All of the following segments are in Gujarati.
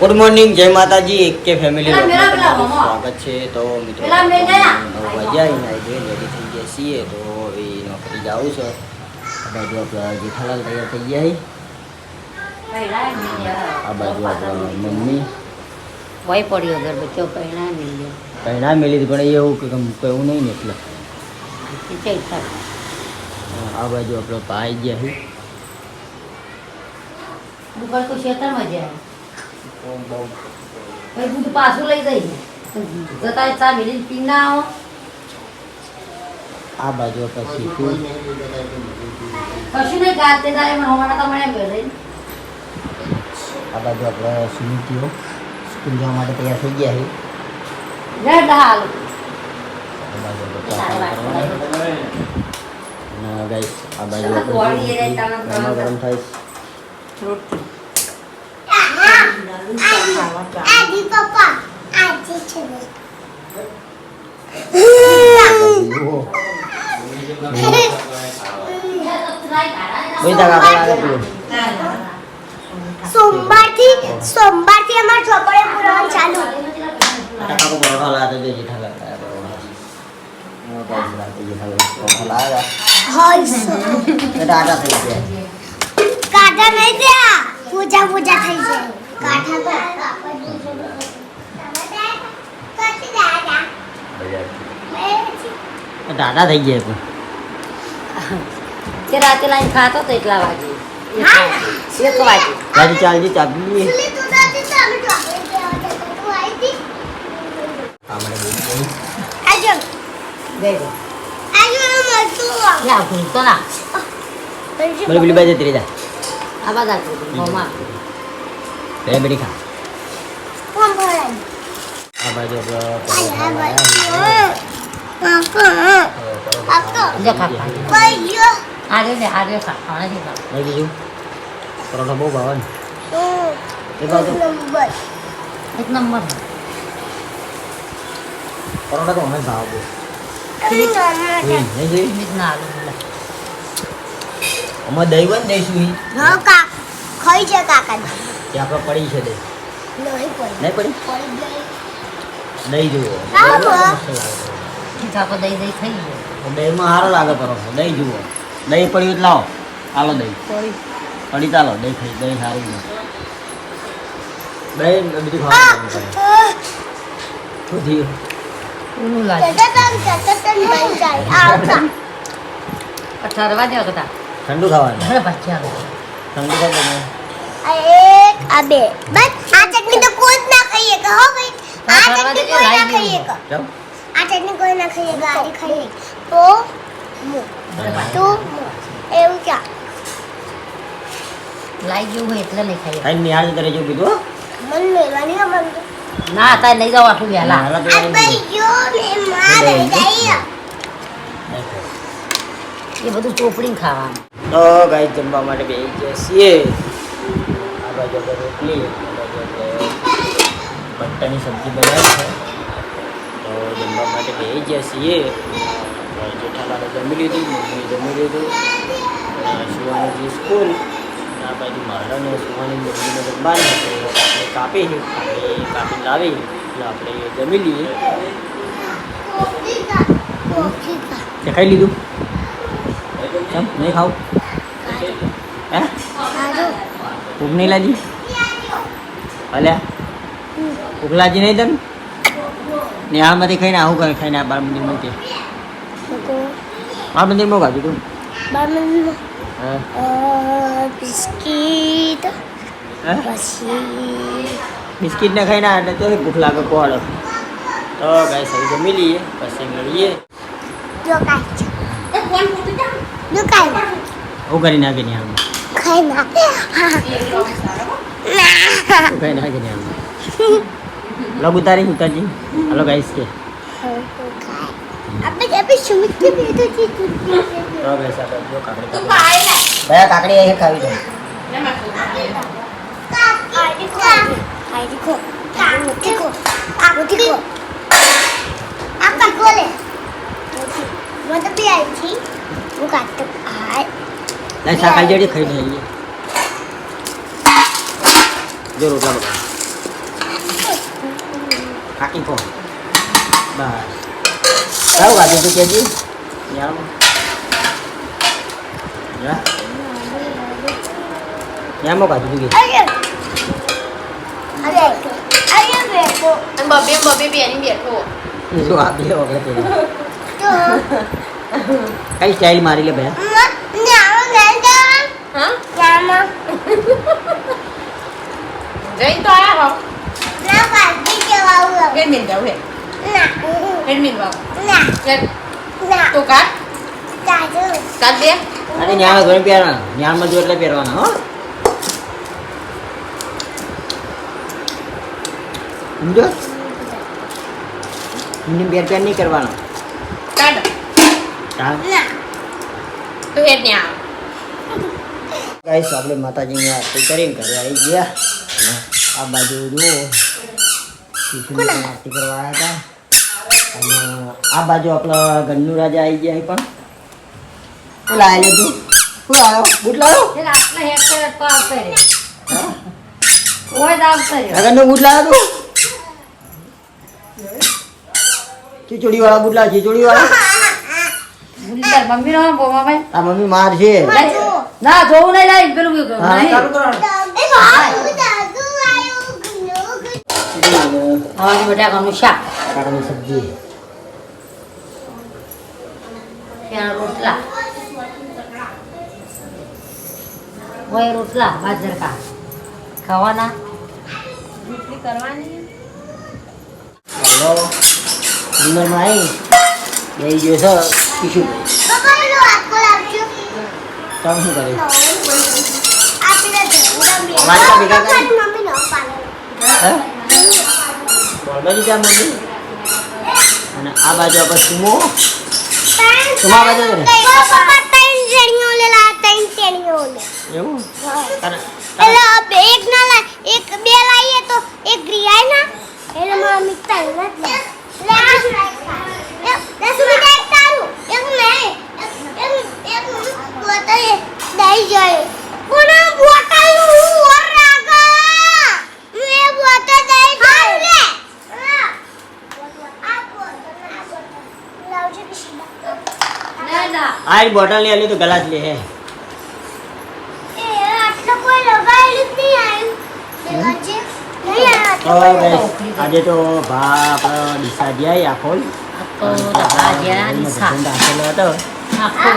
ગુડ મોર્નિંગ, જય માતાજી. એક કે ફેમિલી તમારું સ્વાગત છે. તો મિત્રો 9 વાગ્યા રેડી થઈ ગયા છીએ. તો એ નોકરી જાવું છે. આ બાજુ આપણા જેઠાલાલ તૈયાર થઈ ગયા. આ બાજુ આપણા મમ્મી વહી પડ્યો ગરબચો પહેણા મિલ્યો પહેણા મેલી પણ એવું કે એવું નહીં ને એટલે આ બાજુ આપણો ભાઈ ગયા છે. દુકાન તો ખેતરમાં જાય ભાઈ બધું પાછું લઈ જઈ જતા ચા મિલી પી ના આવો. આ બાજુ આપણે શીખું કશું નહીં ગાતે જાય મને હમણાં તો મને બેરે આ બાજુ આપણે સુનીતિઓ સ્કૂલ જવા માટે તૈયાર થઈ ગયા છે. રેડ હાલ આ બાજુ અને ગાઈસ આ બાજુ ગરમ ગરમ થાય રોટી આજી પપ્પા આજી છે સોમવારથી અમાર ચોપડે પુરાણ ચાલુ. કાકો પરોઠા લાવે છે જેઠાલાલ લાયા ટાટા થઈ ગયા. કાઢા નહીં ત્યાં પૂજા થઈ જાય કાઢા ટાટા થઈ ગયા પણ તે રાતે લાઈન ખાતો તો એટલા વાગે 1 વાગે ગાડી ચાલજી ચાપી આજો બેગો મતું યા ભૂલતો ના બોલે પેલી બાજુ જતી રહી જા. આ બધા મોમાં બે બેટી ખા. કોણ ભરાય આ બાજુ જો ખા આરે ને આરે ખા ખાણે થી ખા બીજું પરોઠા બહુ ભાવે ને એ બાજુ એક નંબર પરોઠા તો અમે ભાવ બહુ નહીં જોઈ મિત ના આલુ બોલા અમે દહીં બન દઈશું ખાઈ છે કાકા તે આપણે પડી છે દહીં નહીં પડી નહીં પડી દહીં જુઓ ઠીકા કો દઈ દઈ થઈ ગયો દહીંમાં સારો લાગે પરોઠો. દહીં જુઓ દહીં પડ્યું એટલે લાવો હાલો દહીં પડી ચાલો દહીં ખાઈ દહીં સારું છે. દહીં બીજું ખાવાનું બધી ઊનું લાગે ઠરવા દે કતા ઠંડુ ખાવાનું અરે બચ્ચા ઠંડુ ખાવાનું એક આ બે બસ આ ચટણી તો કોઈ જ ના ખાઈએ કે હો ભાઈ આ ફરવા ચટણી દેજો, કોઈ ના લાઈ ખાઈએ દેજો. કે ચાલો આ ચટણી કોઈ ના ખાઈએ કે આરી ખાઈએ તો મુ તો મુ એવું ક્યાં લાઈ ગયું હોય એટલે નહીં ખાઈ ખાઈને નિહાળ કરે જો કીધું હો. મન મેવાની ના મન ના તાય લઈ જાવ આટલું વહેલા હાલો તો આ ભાઈ યો ને મારે જઈએ એ બધું ચોપડીને ખાવાનું તો ગાય જમવા માટે બેસી ગયા છીએ. આ બાજુ આપણે રોટલી આ બાજુ આપણે બટાની સબ્જી બનાવી છે. તો જમવા માટે બેસી ગયા છીએ. જેઠાલાલે જમી લીધું, મમ્મીએ જમી લીધું, સુવાની સ્કૂલ. આ બાજુ મારા ને સુવાની મમ્મીને જમવાનું હતું. આપણે કાપીને લાવી એટલે આપણે જમી લઈએ. તે ખાઈ લીધું કેમ નહીં ખાવું હે ભૂખ નહીં લાગી અલ્યા ભૂખ લાગી નહીં તને નિહાળમાંથી ખાઈને આવું કરે ખાઈને આ બાળ મંદિર મૂકે બાળ મંદિર મૂકા કીધું હા બિસ્કિટ હે પછી બિસ્કિટ ને ખાઈને આ એટલે તો ભૂખ લાગે કોળ. તો ગાય સહી જમી લઈએ પછી મળીએ. જો કાઈ જો કાઈ હું કરી નાખે નિહાળમાં ખાઈ ના હું ખાઈ નાખે નિહાળમાં બ્લોગ ઉતારી ઉતારજી. હલો ગાઈસ કે આપણે સુમિત કે બેઠો છે તો ગાઈસ આપણે જો કાકડી ભયા કાકડી એ ખાવી છે. નહીં શાક આવી જડી ખાઈ લઈએ જો રોટલા બધા કાકી કો બસ સારું કાઢી તું કેજી યાર યામો કાઢી તું કે અરે બેઠો બબે બેની બેઠો જો આ બે વખત તો કઈ સ્ટાઈલ મારી લે ભાઈ નામ લેતા હા નામ જઈ તો આયા હો ના પાડી કેવાવું એડમિન જાવ હે ના એડમિન વાવ ના ના તો કાટ તાજો કાટ દે અને ન્યામાં ઘણી પહેરવાના ન્યામાં જો એટલે પહેરવાના હો સમજો એમની પહેર નહીં કરવાનો કાટ ચાલ ના તો હેડ ને આ ગાઈસ આપણે માતાજીની આરતી કરીને ઘરે આવી ગયા અને આ બાજુ જુઓ શિશુની પણ આરતી કરવા આવ્યા હતા અને આ બાજુ આપણા ગન્નુ રાજા આવી ગયા અહીં પણ શું લાવે તું શું આવ્યો બૂટ લાવ્યો એક આટલા હેડ પર તો આવશે રે ઓય જ આવશે રે ગન્નુ બૂટ લાવ્યો તું ખીચડી વાળા બૂટ લાવ ખીચડી વાળા ભૂલી જાય મમ્મી નો બોમા ભાઈ આ મમ્મી માર છે ના જોવું નહીં લાઈ પેલું નહીં હા, એ બાબુ દાદુ આયો ગુનો આવાની બટાકાનું શાક કાકાની સબ્જી ત્યાં રોટલા ઓય રોટલા બાજરકા ખાવાના રોટલી કરવાની હલો અંદરમાં આવી જઈ ગયો છે શિશુ પપ્પા નો આકો લાવજો તમે શું કરે આપીને દે મારે તો ભેગા કરી. મમ્મી નો પાલે હે બોલમાં જ મમ્મી અને આ બાજુ આપણે સુમો સુમા બાજુ છે ને પપ્પા ત્રણ જણીઓ લેલા ત્રણ જણીઓ લે એવું એટલે એક ના લા એક બે લાઈએ તો એક ગ્રીઆય ના એટલે મમ્મી ત્રણ જ લે લે સુમિત એક તારું એક મેં એક બોતલ દઈ જાય કોના બોતલ નું ઓર રાગા મે બોતલ દઈ જાય લે આ બોતલ લાવજો કિશીડા ના ના આ બોટલ ની આલી તો ગલાસ લે હે એ આટલો કોઈ લગાયેલું જ નહીં આવ્યું દેવાજે નહીં તો આવ્યું guys, આજે તો ભા આપણા ડીસા ગયા આખો આ તો ભાજ્યા નિશા રાખેલો હતો આખો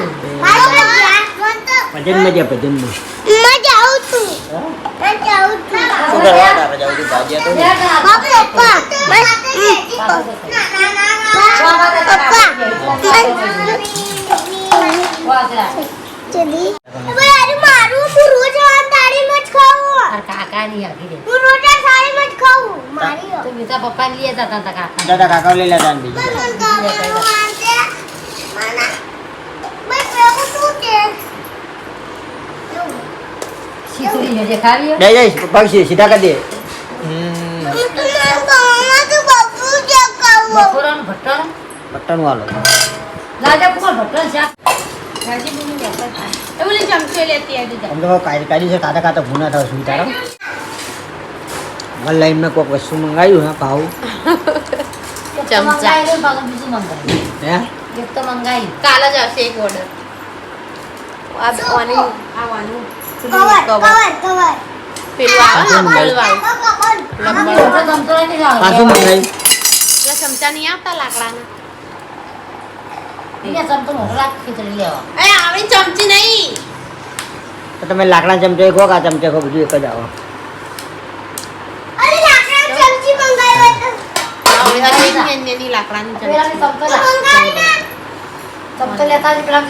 ભજનમાં જ્યાં ભજનમાં મજા આવતું મજા આવતું શું કરવા આપણે જાવ છું ભાજ્યા તો ચલી અરે મારું હું રોજ તાળી મત ખાવું કાકાની આગી દે હું રોજ તાળી મત ખાવું મારી તો બીજા પપ્પા લઈ જતા હતા કાકા દાદા કાકા લઈ લેતા ને બીજું શીખડી જે ખાવી દઈ દઈશ પગ સીધા કરી દે બપોરાનું ભટ્ટાનું પટ્ટાનું હાલો લાજા કુમાર ભટ્ટાનું શાક ભાજી બની બેઠા એવું લે ચમચો લેતી આવી જા આમ તો કાઢી છે કાતા કાતા ભૂના થાવ છું તારા ઓનલાઈનમાં કોઈક વસ્તુ મંગાવ્યું હા ભાવ ચમચા. બીજું મંગાવ્યું હે એક તો મંગાવ્યું કાલ જ આવશે એક ઓર્ડર આવવાનું આવવાનું પેલું પાછું લંબળ ગમતો નથી પાછું મંગાવ્યું પેલા ચમચા નહીં આવતા લાકડાના અહીંયા ચમચો મોટો રાખ ખીચડી લેવા એ આવડી ચમચી નહીં તો તમે લાકડા ચમચે ખો કે આ ચમચે ખો બધું એક જ આવો આવડી હતી લાકડાની ચમચી પેલાની ચમચો લા ચમચો લેતા જ પેલા